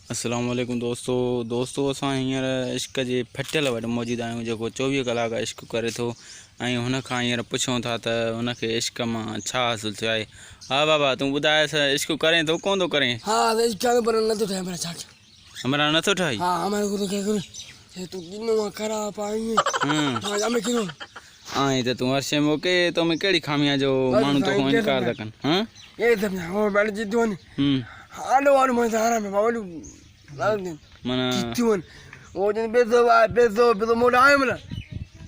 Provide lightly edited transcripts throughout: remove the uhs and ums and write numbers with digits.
अस्सलाम वालेकुम दोस्तों असां हींअर इश्क जे फटियल वटि मौजूदु आहियूं जेको 24 कलाक इश्क करे थो ऐं हुन खां हींअर पुछूं था त हुनखे इश्क मां छा हासिलु थियो आहे। हा बाबा तूं ॿुधाए इश्क करें थो कोन थो करें? हाँ इश्क पर नथो ठहे हमरा छा हमरा नथो ठाही। हाँ हमारे को तो क्या करे तू दिनो खरा पाएंगे हां हमें किनो आए त तूं अर्शे मौके तो में केड़ी खामियां जो मानू तो को इनकार था कन। हां ये सब हो बैठ जीतो ने आलो वालो मैं सारा में बावलू लाल दिन मना जीतो वो जन पैसो मोड़ा है मला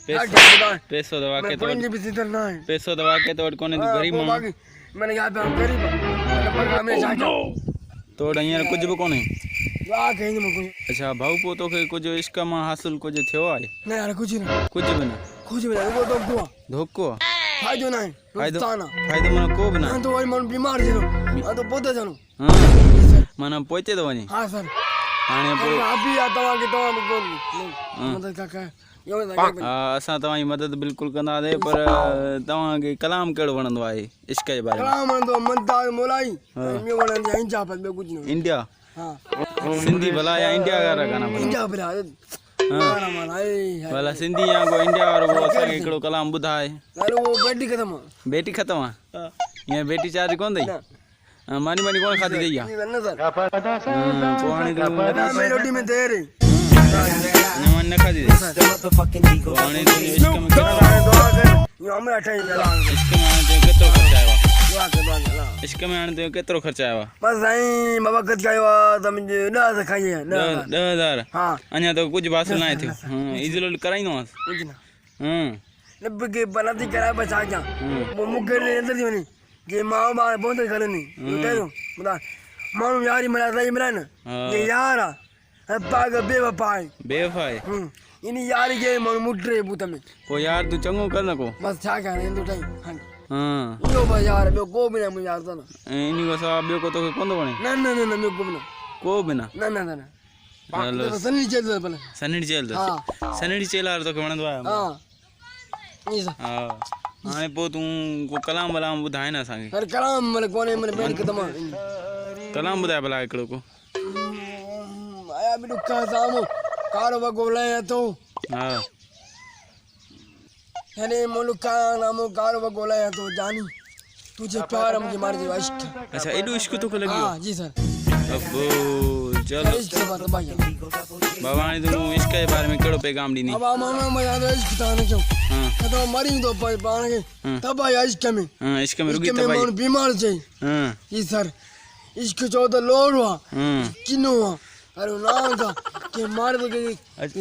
पैसो दवा के तो भी सितर ना है पैसो दवा के तो कोने गरीब मां मैंने यहां पे हम गरीब मतलब हमें चाचा तो हींअर कुछ भी कोने वाह कहीं मको। अच्छा भाऊ पो तो के कुछ इश्क मां हासिल कुछ थियो आहे? नहीं यार कुछ भी ना वो तो धोखो फायदो नहीं फायदो मन को भी ना तो वही मन बीमार छो तो पोते जानो हां मन पोते तो वनी। हां सर हाने पो अभी आता के तो हम कोन मदद काका यो असां तव्हां जी मदद बिल्कुल कंदा दे पर तव्हां के कलाम केड़ो वणंदो आहे इश्क जे बारे में? कलाम वणंदो मनता मोलाई मे वणंदी इंजा पर बे कुछ नहीं इंडिया। हां सिंधी भला या इंडिया वाला गाना भला? इंडिया भला हां भला सिंधी या को इंडिया वालो वो असा के केड़ो कलाम बुधाए? अरे वो बेटी खत्म हां ये बेटी चार्ज कोन दई मानी कोन खाती दई या न सर पोणी मेलोडी में दे रे न मन खाती दे पोणी इश्क में यो हमरा ठाई इश्क में आने केतरो खर्चा आया? इश्क में आने केतरो खर्चा आया? बस आई बाबा कत कायो तमजे 10 खाई 10,000। हां अन्या तो कुछ बासल ना थियो। हां इजलो कराइनो कुछ ना हां लब के बनाती करा बचा जा वो मुके ले अंदर दिवनी जे मां बार बहुत करनी उठेरो बता मानु यारी मरा सही मरा ना ये यारा पाग बेवफाई इनी यारी के मन मुटरे बुत में को यार तू चंगो कर न को बस छा करे तो टाइम हां यो बा यार बे को भी ना मुझे यार तो ना इनी को सब बे को तो कोन दो बने ना मैं को भी ना ना हेलो सनी चल पहले सनी चेल आर तो के वणंदो आहे। हां ये हां हाने पो तू को कलाम वलाम बुधाए ना संगे अरे कलाम मने कोने मने बेड खत्म कलाम बुधाए भला एकड़ो को आया बिडु का सामो कारो बगोले तो हां हने मुलका नामो कारो बगोले तो जानी तुझे प्यार मुझे मार दे इश्क। अच्छा एडो इश्क तो को लगियो? हां जी सर अब्बो चलो इश्क बात भाई बाबा ने तू इश्क के बारे में केड़ो पैगाम दी नी? अब मानो मैं याद इश्क ताने क्यों हां तो मरी तो पाण के तब आया इश्क में। हां इश्क में रुकी तब मन बीमार छै। हां जी सर इश्क जो तो लोड़वा किनो अरे नाम का के मार दो के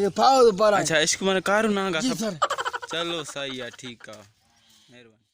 ये पाव तो पर। अच्छा इश्क माने कारू ना गा जी सर चलो सही है ठीक है मेहरबानी।